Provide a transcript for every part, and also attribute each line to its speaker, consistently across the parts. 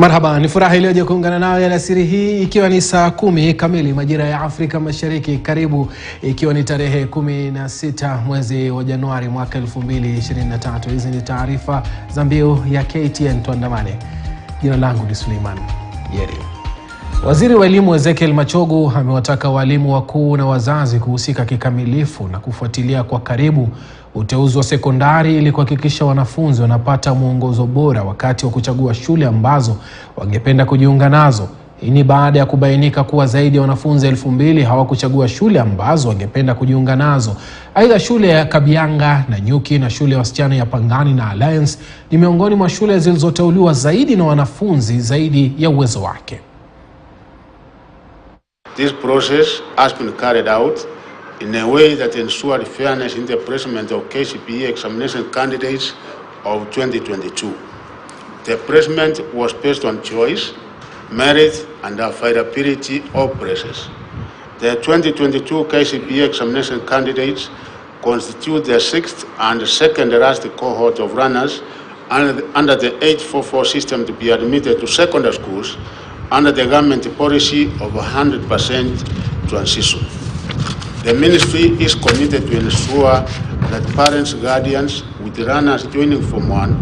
Speaker 1: Marhaba, ni furaha iliyoje kuungana nawe alasiri hii ikiwa ni saa 10 kamili majira ya Afrika Mashariki. Karibu ikiwa ni tarehe 16 mwezi wa Januari mwaka 2023. Hizi ni taarifa za Mbiu ya KTN, tuandamane. Jina langu ni Suleiman Yeri. Waziri wa Elimu Ezekiel Machogu amewataka walimu wakuu na wazazi kuhusika kikamilifu na kufuatilia kwa karibu uteuzi wa sekondari ili kuhakikisha wanafunzi wanapata mwongozo bora wakati wa kuchagua shule ambazo wangependa kujiunga nazo. Hii ni baada ya kubainika kuwa zaidi ya wanafunzi 2000 hawakuchagua shule ambazo wangependa kujiunga nazo. Aidha, shule ya Kabianga na Nyuki na shule ya wasichana ya Pangani na Alliance ni miongoni mwa shule zilizoteuliwa zaidi na wanafunzi zaidi ya uwezo wake.
Speaker 2: This process has been carried out in a way that ensured fairness in the placement of KCPE examination candidates of 2022. The placement was based on choice, merit, and affordability of places. The 2022 KCPE examination candidates constitute the 6th and 2nd last cohort of runners under the 844 system to be admitted to secondary schools under the government policy of 100% transition. The ministry is committed to ensure that parents, guardians with runners joining Form 1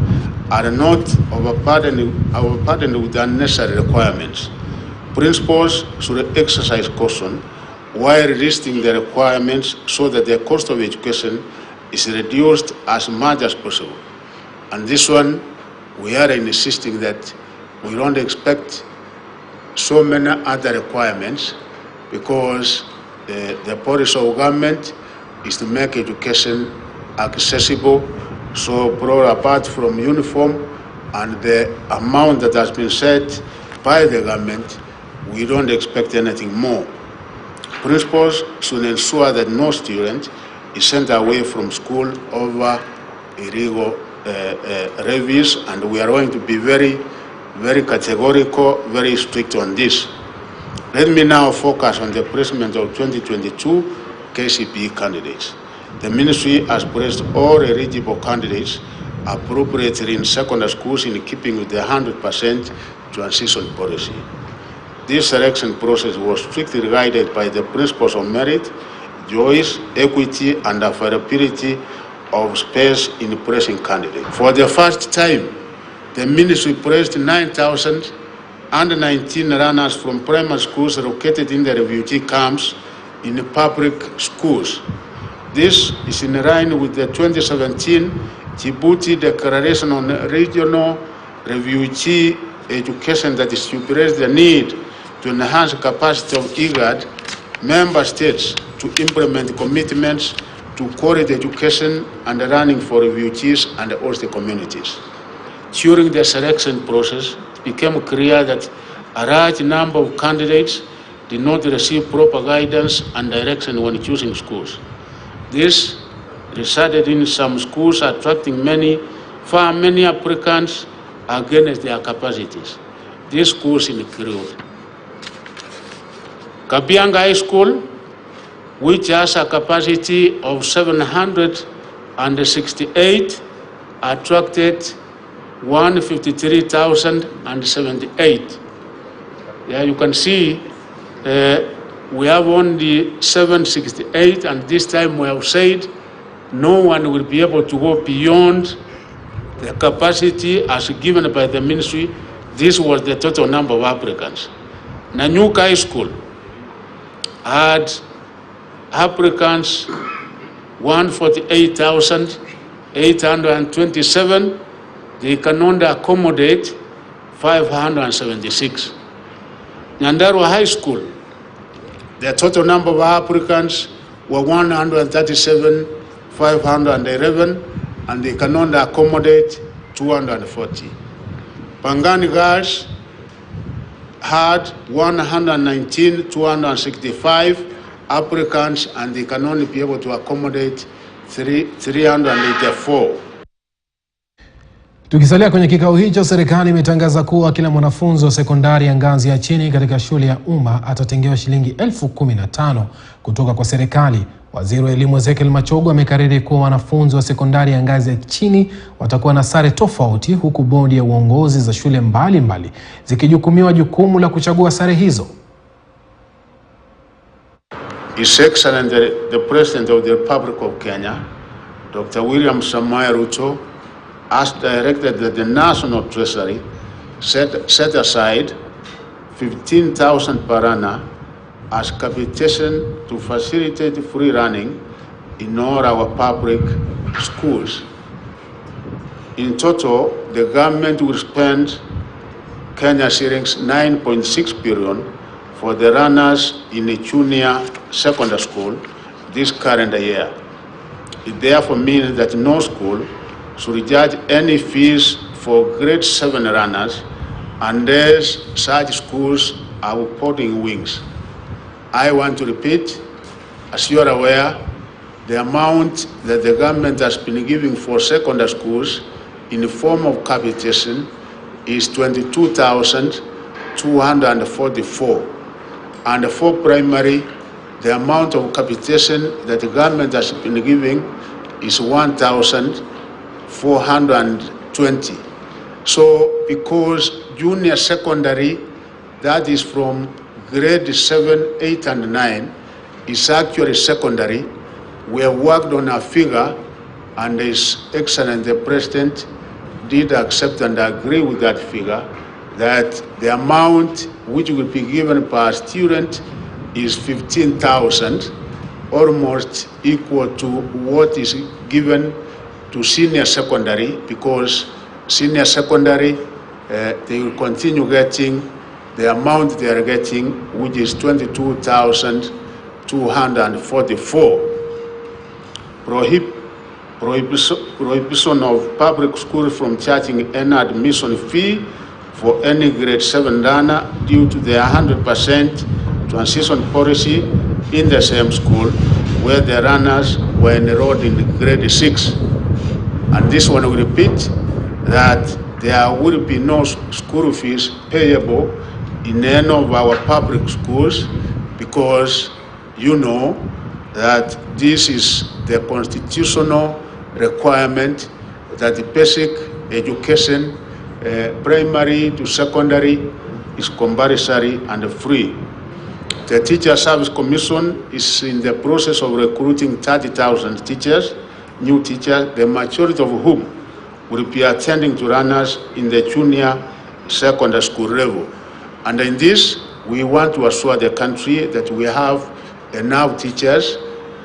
Speaker 2: are not overburdened with unnecessary requirements. Principals should exercise caution while listing the requirements so that the cost of education is reduced as much as possible. And this one, we are insisting that we don't expect so many other requirements, because the policy of government is to make education accessible. So brought apart from uniform and the amount that has been set by the government, we don't expect anything more. Principals should ensure that no student is sent away from school over illegal levies, and we are going to be very categorical, very strict on this. Let me now focus on the placement of 2022 KCPE candidates. The ministry has placed all eligible candidates appropriately in secondary schools in keeping with the 100% transition policy. This selection process was strictly guided by the principles of merit, choice, equity, and affordability of space in placing candidates. For the first time, the ministry placed 9,019 runners from primary schools located in the refugee camps in public schools. This is in line with the 2017 Djibouti Declaration on Regional Refugee Education that stipulates the need to enhance capacity of IGAD member states to implement commitments to quality education and learning for refugees and host communities. During the selection process, it became clear that a large number of candidates did not receive proper guidance and direction when choosing schools. This resulted in some schools attracting far many applicants against their capacities. These schools include Kabianga High School, which has a capacity of 768, attracted 153,078. Yeah, you can see we have only 768, and this time we have said no one will be able to go beyond the capacity as given by the ministry. This was the total number of applicants. Nanyuka High School had applicants 148,827. They can only accommodate 576. Nyandarua High School, the total number of applicants were 137,511, and they can only accommodate 240. Pangani Girls had 119,265 applicants, and they can only be able to accommodate 384.
Speaker 1: Tukisalia kwenye kikao hicho, serikali imetangaza kuwa kila mwanafunzi wa sekondari ya ngazi ya chini katika shule ya umma atatengewa shilingi 15,000 kutoka kwa serikali. Waziri wa Elimu Ezekiel Machogu amekariri kuwa wanafunzi wa sekondari ya ngazi ya chini watakuwa na sare tofauti, huku bodi ya uongozi za shule mbalimbali zikijukumiwa jukumu la kuchagua sare hizo.
Speaker 2: His Excellency the President of the Republic of Kenya, Dr. William Samoei Ruto, has directed that the National Treasury set aside 15,000 per annum as capitation to facilitate free running in all our public schools. In total, the government will spend Kenya shillings 9.6 billion for the runners in a junior secondary school this calendar year. It therefore means that no school should charge any fees for grade 7 runners unless such schools are reporting wings. I want to repeat, as you are aware, the amount that the government has been giving for secondary schools in the form of capitation is 22,244. And for primary, the amount of capitation that the government has been giving is 1,420. So because junior secondary, that is from grade 7, 8, and 9, is actually secondary, we have worked on a figure, and His Excellency the President did accept and agree with that figure, that the amount which will be given per student is 15,000, almost equal to what is given to senior secondary, because senior secondary, they will continue getting the amount they are getting, which is 22,244. Prohibition of public schools from charging any admission fee for any grade 7 runner due to the 100% transition policy in the same school where the runners were enrolled in grade 6. And this one will repeat that there will be no school fees payable in any of our public schools, because you know that this is the constitutional requirement that the basic education, primary to secondary, is compulsory and free. The Teacher Service Commission is in the process of recruiting 30,000 teachers, new teachers, the majority of whom will be attending to runners in the junior secondary school level. And in this, we want to assure the country that we have enough teachers.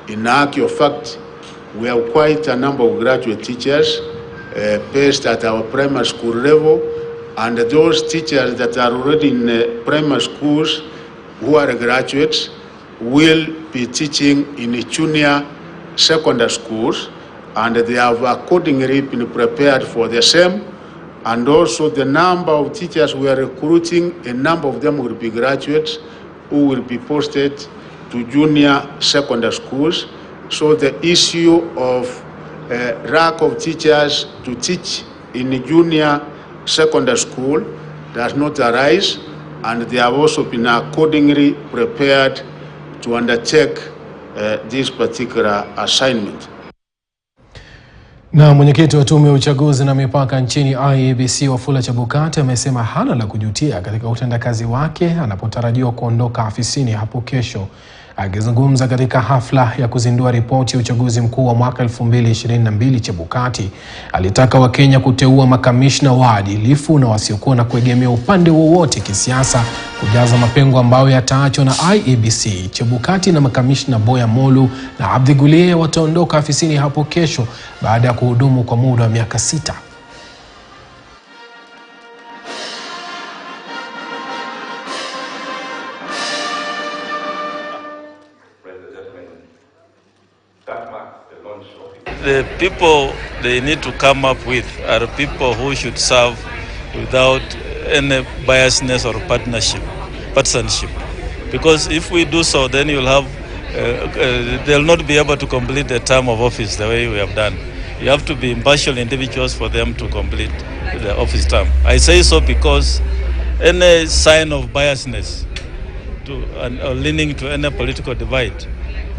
Speaker 2: In actual fact, we have quite a number of graduate teachers based at our primary school level, and those teachers that are already in primary schools who are graduates will be teaching in junior secondary schools, and they have accordingly been prepared for the same. And also the number of teachers we are recruiting, a number of them will be graduates who will be posted to junior secondary schools. So the issue of lack of teachers to teach in junior secondary school does not arise, and they have also been accordingly prepared to undertake this particular assignment.
Speaker 1: Na mwenyekiti wa tume ya uchaguzi na mipaka nchini IEBC Wafula Chebukati amesema hana la kujutia katika utendakazi wake anapotarajiwa kuondoka afisini hapo kesho. Akizungumza katika hafla ya kuzindua ripoti ya uchaguzi mkuu wa mwaka 2022, Chebukati alitaka Wakenya kuteua makamishna waadilifu na wasiokuwa na kuegemea upande wowote kisiasa kujaza mapengo ambayo yataachwa na IEBC. Chebukati na makamishna Boya Molu na Abdi Gulie wataondoka afisini hapo kesho baada ya kuhudumu kwa muda wa miaka 6.
Speaker 3: The people they need to come up with are people who should serve without any biasness or partisanship. Because if we do so, then you'll have they'll not be able to complete the term of office the way we have done. You have to be impartial individuals for them to complete the office term. I say so because any sign of biasness leaning to any political divide,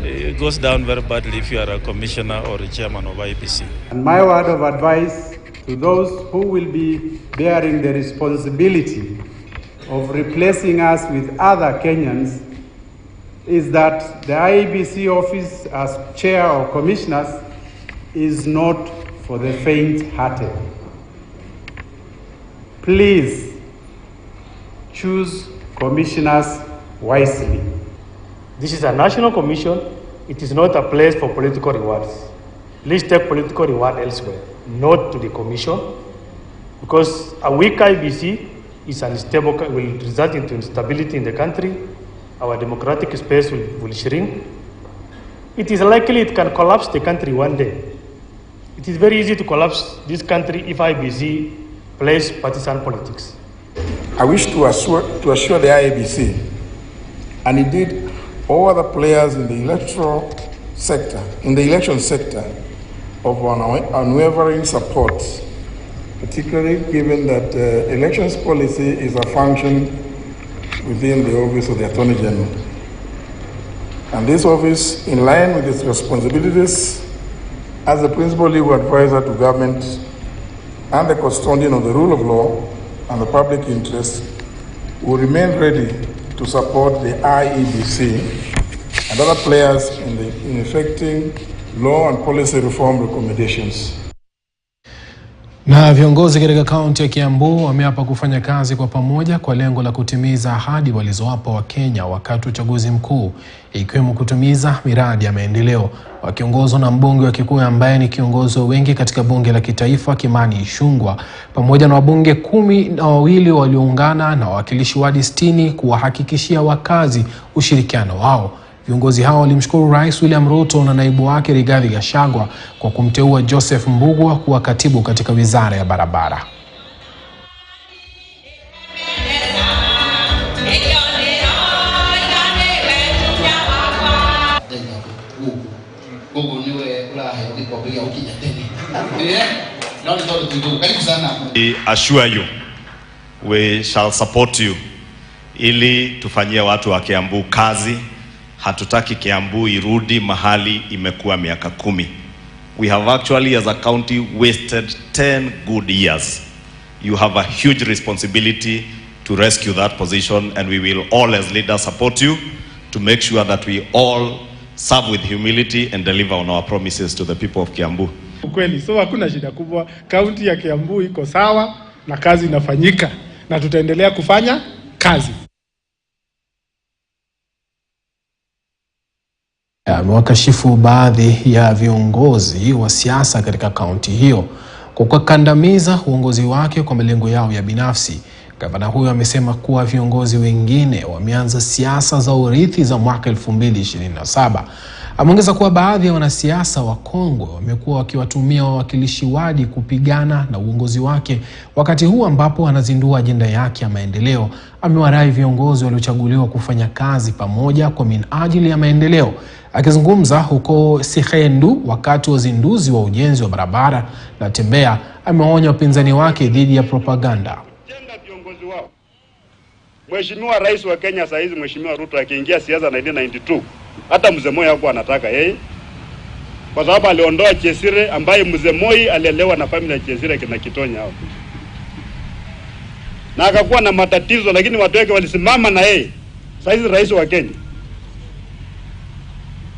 Speaker 3: it goes down very badly if you are a commissioner or a chairman of IEBC.
Speaker 4: And my word of advice to those who will be bearing the responsibility of replacing us with other Kenyans is that the IEBC office as chair or commissioners is not for the faint-hearted. Please choose commissioners wisely.
Speaker 5: This is a national commission. It is not a place for political rewards. Please take political reward elsewhere, not to the commission, because a weak IBC is unstable, will result into instability in the country. Our democratic space will shrink. It is likely it can collapse the country one day. It is very easy to collapse this country if IBC plays partisan politics.
Speaker 6: I wish to assure the IEBC, and indeed all other players in the electoral sector, in the election sector, of unwavering support, particularly given that elections policy is a function within the office of the Attorney General. And this office, in line with its responsibilities as the principal legal advisor to government and the custodian of the rule of law and the public interest, will remain ready to support the IEBC and other players in effecting law and policy reform recommendations.
Speaker 1: Na viongozi katika kaunti ya Kiambu wameapa kufanya kazi kwa pamoja kwa lengo la kutimiza ahadi walizowapa Wakenya wakati wa uchaguzi mkuu, ikiwemo kutimiza miradi ya maendeleo. Wakiongozwa na mbunge wa Kikuyu ambaye ni kiongozi wengi katika bunge la kitaifa Kimani Ichung'wah, pamoja na wabunge 12 walioungana na wawakilishi wadi 60 kuwahakikishia wakazi ushirikiano wao. Viongozi hao walimshukuru Rais William Ruto na naibu wake Rigathi Gachagua kwa kumteua Joseph Mbugua kuwa katibu katika wizara ya barabara.
Speaker 7: I assure you, we shall support you ili tufanyie watu wa Kiambu kazi. Hatutaki Kiambu irudi mahali imekuwa miaka 10. We have actually as a county wasted 10 good years. You have a huge responsibility to rescue that position, and we will all as leaders support you to make sure that we all serve with humility and deliver on our promises to the people of Kiambu.
Speaker 8: Ukweli, so hakuna shida kubwa. Kaunti ya Kiambu iko sawa na kazi inafanyika na tutaendelea kufanya kazi.
Speaker 1: Amewakashifu baadhi ya viongozi wa siasa katika kaunti hiyo kwa kukandamiza uongozi wake kwa malengo yao ya binafsi. Gavana huyo amesema kuwa viongozi wengine wameanza siasa za urithi za mwaka 2027. Ameongeza kuwa baadhi ya wanasiasa wakongwe wamekuwa wakiwatumia wawakilishi wadi kupigana na uongozi wake wakati huu ambapo anazindua ajenda yake ya maendeleo. Amewarai viongozi waliochaguliwa kufanya kazi pamoja kwa minajili ya maendeleo. Akizungumza huko Sikhendu wakati wa uzinduzi wa ujenzi wa barabara na Tembea, ameonya wapinzani wake dhidi ya propaganda.
Speaker 9: Mheshimiwa Rais wa Kenya saa hizi, Mheshimiwa Ruto akiingia siasa 1992, hata Mzee Moi hakuwa anataka yeye, kwa sababu aliondoa Chesire ambaye Mzee Moi alielewa na familia ya Chesire kina Kitonya hapo, na akakuwa na matatizo, lakini watu wake walisimama na yeye. Saa hizi rais wa Kenya,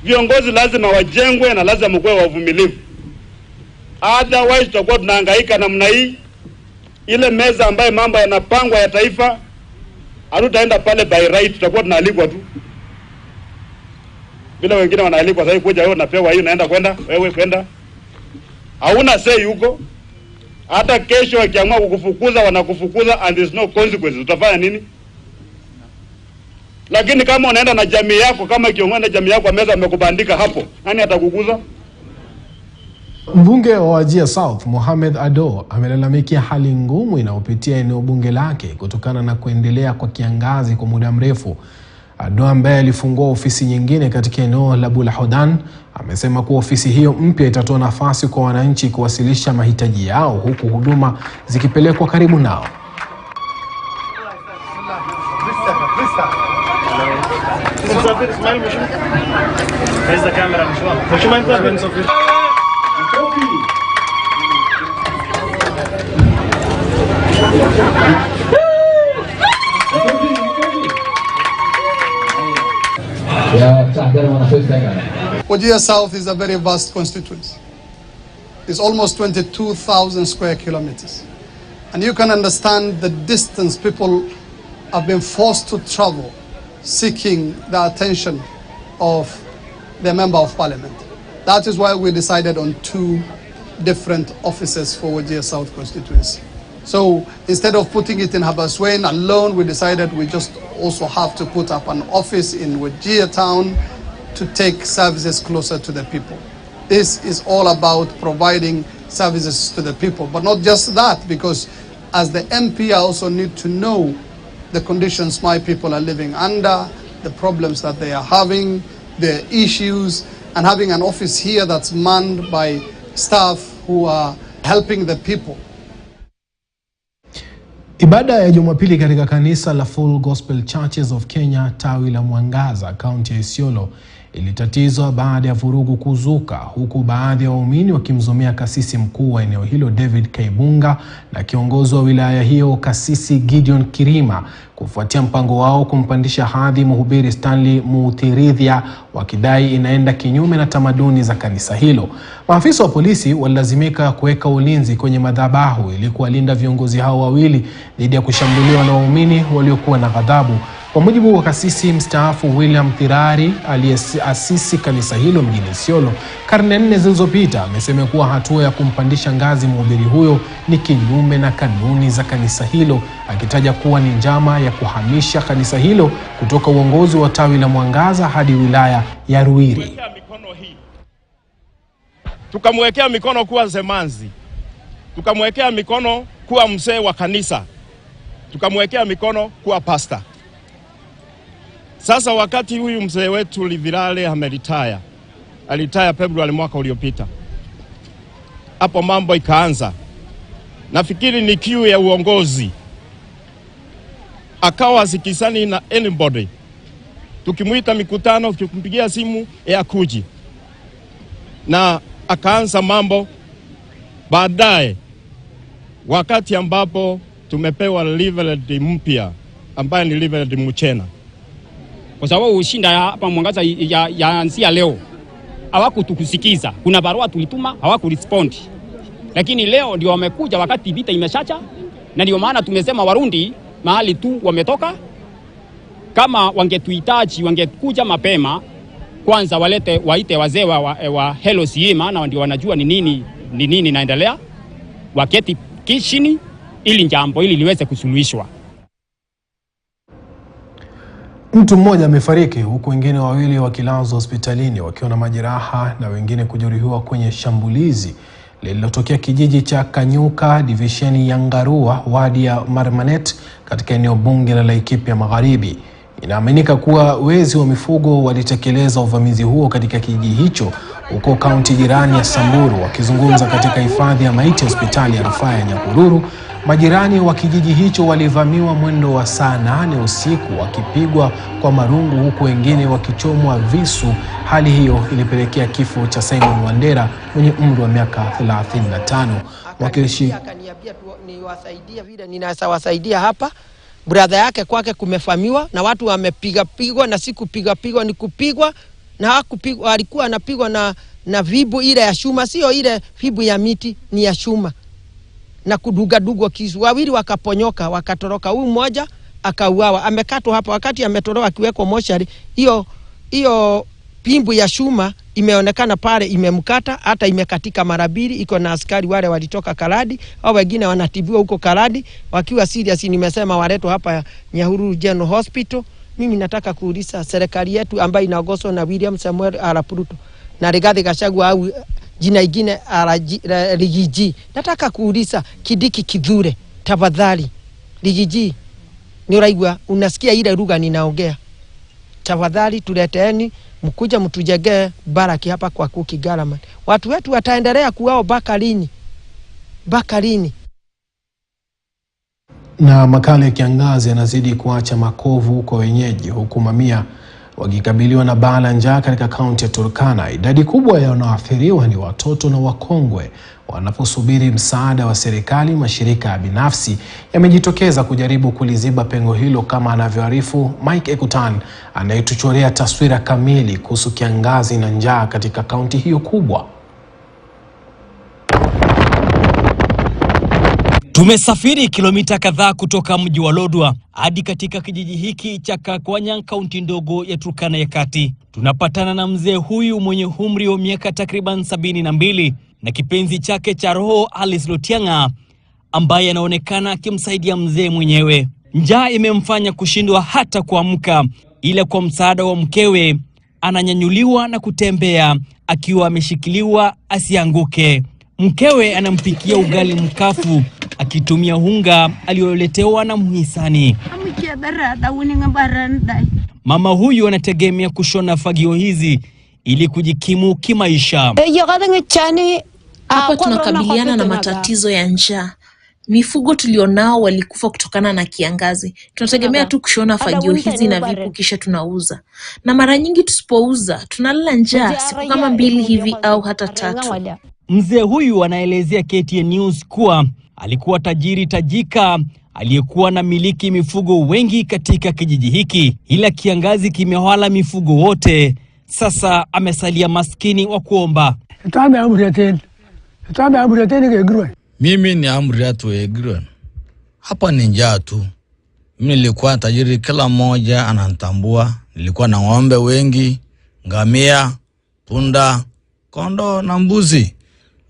Speaker 9: viongozi lazima wajengwe na lazima mkuwe wavumilivu, otherwise tutakuwa tunahangaika namna hii. Ile meza ambaye mambo yanapangwa ya taifa, hatutaenda pale by right, tutakuwa tunaalikwa tu bila wengine wanaalikwa. Sasa kuja wewe unapewa hiyo, naenda wewe kwenda, hauna say huko. Hata kesho wakiamua kukufukuza wanakufukuza and there's no consequences. Utafanya nini? Lakini kama unaenda na jamii yako, kama kiongozi na jamii yako meza amekubandika hapo, nani atakukuza?
Speaker 1: Mbunge wa Wajir South Mohamed Ado amelalamikia hali ngumu inayopitia eneo bunge lake kutokana na kuendelea kwa kiangazi kwa muda mrefu. Ado ambaye alifungua ofisi nyingine katika eneo la Bulahodan amesema kuwa ofisi hiyo mpya itatoa nafasi kwa wananchi kuwasilisha mahitaji yao huku huduma zikipelekwa karibu nao.
Speaker 5: Where's the camera?
Speaker 10: Wajir South is a very vast constituency. It's almost 22,000 square kilometers. And you can understand the distance people have been forced to travel seeking the attention of the Member of Parliament. That is why we decided on 2 different offices for Wajir South constituency. So instead of putting it in Habaswein alone, we decided we just also have to put up an office in Wajir town to take services closer to the people. This is all about providing services to the people, but not just that, because as the MP, I also need to know the conditions my people are living under, the problems that they are having, the issues, and having an office here that's manned by staff who are helping the people.
Speaker 1: Ibada ya Jumapili katika kanisa la Full Gospel Churches of Kenya tawi la Mwangaza, kaunti ya Isiolo, ilitatizwa baada ya vurugu kuzuka, huku baadhi ya waumini wakimzomea kasisi mkuu wa eneo hilo David Kaibunga na kiongozi wa wilaya hiyo kasisi Gideon Kirima kufuatia mpango wao kumpandisha hadhi mhubiri Stanley Mutiridhia, wakidai inaenda kinyume na tamaduni za kanisa hilo. Maafisa wa polisi walilazimika kuweka ulinzi kwenye madhabahu ili kuwalinda viongozi hao wawili dhidi ya kushambuliwa na waumini waliokuwa na ghadhabu. Kwa mujibu wa kasisi mstaafu William Thirari aliyeasisi kanisa hilo mjini Isiolo karne 4 zilizopita, amesema kuwa hatua ya kumpandisha ngazi mhubiri huyo ni kinyume na kanuni za kanisa hilo, akitaja kuwa ni njama ya kuhamisha kanisa hilo kutoka uongozi wa tawi la Mwangaza hadi wilaya ya Ruiri.
Speaker 11: Tukamwekea mikono kuwa zemanzi, tukamwekea mikono kuwa mzee wa kanisa, tukamwekea mikono kuwa pastor. Sasa wakati huyu mzee wetu Livirale ameritaya, alitaya Februari mwaka uliopita, hapo mambo ikaanza. Nafikiri ni kiu ya uongozi, akawa sikisani na anybody. Tukimuita mikutano, tukimpigia simu ya kuji, na akaanza mambo. Baadaye wakati ambapo tumepewa Livretad mpya ambaye ni Livretad Muchena,
Speaker 12: kwa sababu ushinda hapa Mwangaza yaanzia leo, hawakutukusikiza. Kuna barua tulituma, hawakurespond. Lakini leo ndio wamekuja wakati vita imeshacha, na ndio maana tumesema Warundi mahali tu wametoka, kama wangetuhitaji wangekuja mapema, kwanza waite wazee wa Hello CA, maana ndio wanajua ni nini naendelea, waketi kishini ili jambo hili liweze kusuluhishwa.
Speaker 1: Mtu mmoja amefariki huku wengine wawili wakilazwa hospitalini wakiwa na majeraha na wengine kujeruhiwa kwenye shambulizi lililotokea kijiji cha Kanyuka, divisheni ya Ngarua, wadi ya Marmanet katika eneo bunge la Laikipia Magharibi. Inaaminika kuwa wezi wa mifugo walitekeleza uvamizi huo katika kijiji hicho huko kaunti jirani ya Samburu. Wakizungumza katika hifadhi ya maiti hospitali ya rufaa ya Nyahururu, majirani wa kijiji hicho walivamiwa mwendo wa saa 8 usiku wakipigwa kwa marungu huku wengine wakichomwa visu. Hali hiyo ilipelekea kifo cha Simon Wandera mwenye umri wa miaka 35. Wakilishi
Speaker 13: akaniambia niwasaidie vile ninawasaidia hapa. Brother yake kwake kumefamiwa na watu wamepigwa, na si kupigwa ni kupigwa, na hakupigwa, alikuwa anapigwa na vibu ile ya shuma, sio ile vibu ya miti, ni ya shuma, na kuduga kisu. Wawili wakaponyoka wakatoroka, huyu mmoja akauawa, amekatwa hapa. Wakati ametoroka akiwekwa moshari, hiyo pimbu ya shuma imeonekana pale, imemkata, hata imekatika mara mbili. Iko na askari wale walitoka Kaladi, au wengine wanatibiwa huko Kaladi wakiwa serious. Nimesema waletwe hapa Nyahururu General Hospital. Mimi nataka kuuliza serikali yetu ambayo inaongozwa na William Samuel Arap Ruto na Rigathi Gachagua au jina ingine Rigiji, nataka kuuliza Kidiki Kithure, tafadhali Rigiji, ni uraigwa unasikia ile lugha ninaongea, tafadhali tuleteeni mkuja mtujegee baraki hapa kwa Kuki Galaman. Watu wetu wataendelea kuwao bakalini. Na
Speaker 1: makali ya kiangazi yanazidi kuacha makovu kwa wenyeji, huku mamia wakikabiliwa na baa la njaa katika kaunti ya Turkana. Idadi kubwa ya wanaoathiriwa ni watoto na wakongwe. Wanaposubiri msaada wa serikali, mashirika ya binafsi yamejitokeza kujaribu kuliziba pengo hilo, kama anavyoarifu Mike Ekutan anayetuchorea taswira kamili kuhusu kiangazi na njaa katika kaunti hiyo kubwa.
Speaker 14: Tumesafiri kilomita kadhaa kutoka mji wa Lodwar hadi katika kijiji hiki cha Kwanza, kaunti ndogo ya Turkana ya Kati. Tunapatana na mzee huyu mwenye umri wa miaka takriban 72 na kipenzi chake cha roho Alice Lotianga, ambaye anaonekana akimsaidia mzee mwenyewe. Njaa imemfanya kushindwa hata kuamka, ila kwa msaada wa mkewe ananyanyuliwa na kutembea akiwa ameshikiliwa asianguke. Mkewe anampikia ugali mkafu akitumia unga alioletewa na mhisani. Mama huyu anategemea kushona fagio hizi ili kujikimu kimaisha.
Speaker 15: Hapa tunakabiliana na matatizo ya njaa. Mifugo tulionao walikufa kutokana na kiangazi. Tunategemea tu kushona fagio hizi na vipu kisha tunauza. Na mara nyingi tusipouza tunalala njaa siku kama 2 hivi au hata 3.
Speaker 14: Mzee huyu anaelezea KTN News kuwa alikuwa tajiri tajika aliyekuwa na miliki mifugo wengi katika kijiji hiki, ila kiangazi kimewala mifugo wote. Sasa amesalia maskini wa kuomba.
Speaker 16: Mimi ni Amriatu Egron. Hapa ni njaa tu. Mimi nilikuwa tajiri, kila mmoja ananitambua. Nilikuwa na ng'ombe wengi, ngamia, punda, kondoo na mbuzi.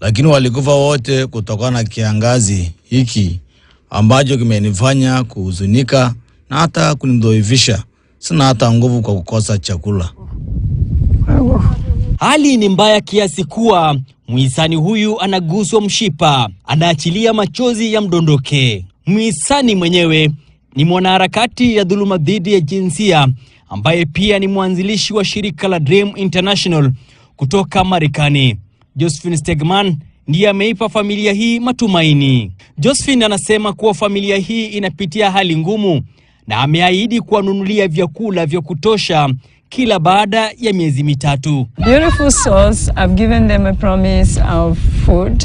Speaker 16: Lakini walikufa wote kutokana na kiangazi hiki ambacho kimenifanya kuhuzunika na hata kunidhoofisha. Sina hata nguvu kwa kukosa chakula.
Speaker 14: Hali ni mbaya kiasi kuwa mhisani huyu anaguswa mshipa, anaachilia machozi ya mdondoke. Mhisani mwenyewe ni mwanaharakati ya dhuluma dhidi ya jinsia ambaye pia ni mwanzilishi wa shirika la Dream International kutoka Marekani. Josephine Stegman ndiye ameipa familia hii matumaini. Josephine anasema kuwa familia hii inapitia hali ngumu na ameahidi kuwanunulia vyakula vya kutosha kila baada ya miezi 3.
Speaker 17: Beautiful souls, I've given them a promise of food.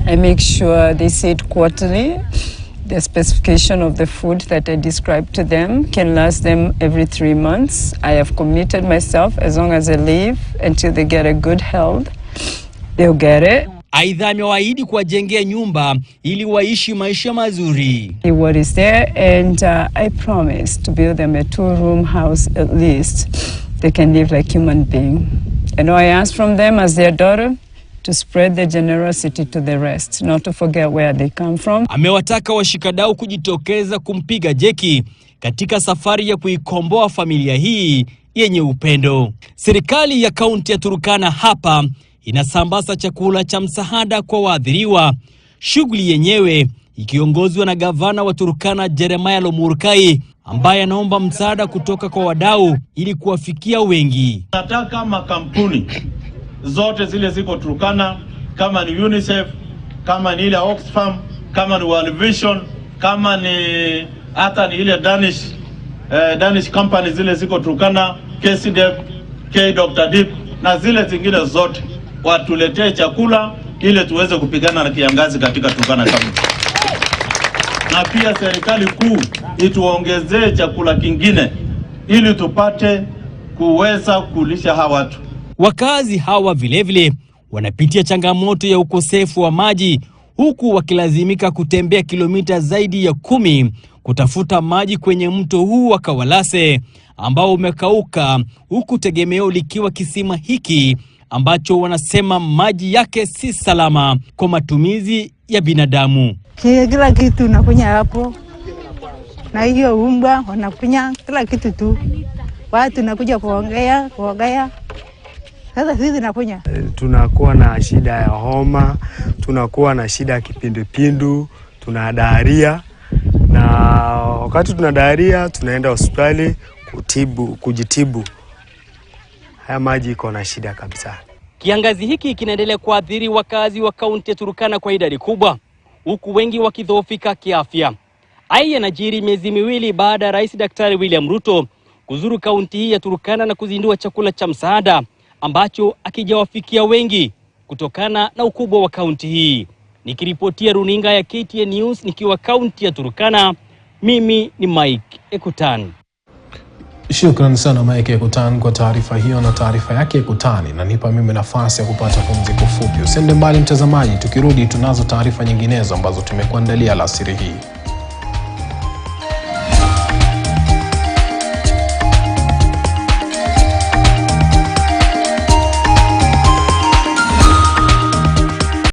Speaker 17: I make sure they see it quarterly. The specification of the food that I described to them can last them every 3 months. I have committed myself, as long as I live until they get a good health, they'll get it.
Speaker 14: Aidha amewaahidi kuwajengea nyumba ili waishi maisha mazuri.
Speaker 17: What is there, and I promise to build them a 2-room house at least. They can live like human being. And I ask from them as their daughter to spread the generosity to the rest, not to forget where they come from.
Speaker 14: Amewataka washikadau kujitokeza kumpiga jeki katika safari ya kuikomboa familia hii yenye upendo. Serikali ya kaunti ya Turkana hapa inasambaza chakula cha msaada kwa waathiriwa. Shughuli yenyewe ikiongozwa na gavana wa Turkana Jeremiah Lomurkai, ambaye anaomba msaada kutoka kwa wadau ili kuwafikia wengi.
Speaker 18: Nataka makampuni zote zile ziko Turkana, kama ni UNICEF, kama ni ile Oxfam, kama ni World Vision, kama ni hata ni ile Danish company zile ziko Turkana, KCPE, Dr. Deep na zile zingine zote, watuletee chakula ili tuweze kupigana na kiangazi katika Turkana County. Na pia serikali kuu ituongezee chakula kingine ili tupate kuweza kulisha hawa watu.
Speaker 14: Wakazi hawa vilevile wanapitia changamoto ya ukosefu wa maji, huku wakilazimika kutembea kilomita zaidi ya 10 kutafuta maji kwenye mto huu wa Kawalase ambao umekauka, huku tegemeo likiwa kisima hiki ambacho wanasema maji yake si salama kwa matumizi ya binadamu.
Speaker 19: Kila kitu nakunya hapo, na hiyo umba wanakunya kila kitu tu. Watu nakuja kuongea. Sasa sisi nakunya.
Speaker 20: Tunakuwa na shida ya homa, tunakuwa na shida ya kipindupindu, tuna diarrhea, na wakati tuna diarrhea tunaenda hospitali kujitibu. Haya maji iko na shida kabisa.
Speaker 14: Kiangazi hiki kinaendelea kuathiri wakazi wa kaunti ya Turkana kwa idadi kubwa, huku wengi wakidhoofika kiafya. Haya yanajiri miezi 2 baada ya Rais Daktari William Ruto kuzuru kaunti hii ya Turkana na kuzindua chakula cha msaada ambacho akijawafikia wengi kutokana na ukubwa wa kaunti hii. Nikiripotia runinga ya KTN News nikiwa kaunti ya Turkana, mimi ni Mike Ekutan.
Speaker 1: Shukrani sana Mike Ekutan kwa taarifa hiyo, na taarifa yake Ekutani na nipa mimi nafasi ya kupata pumziko fupi. Usiende mbali mtazamaji, tukirudi tunazo taarifa nyinginezo ambazo tumekuandalia alasiri hii.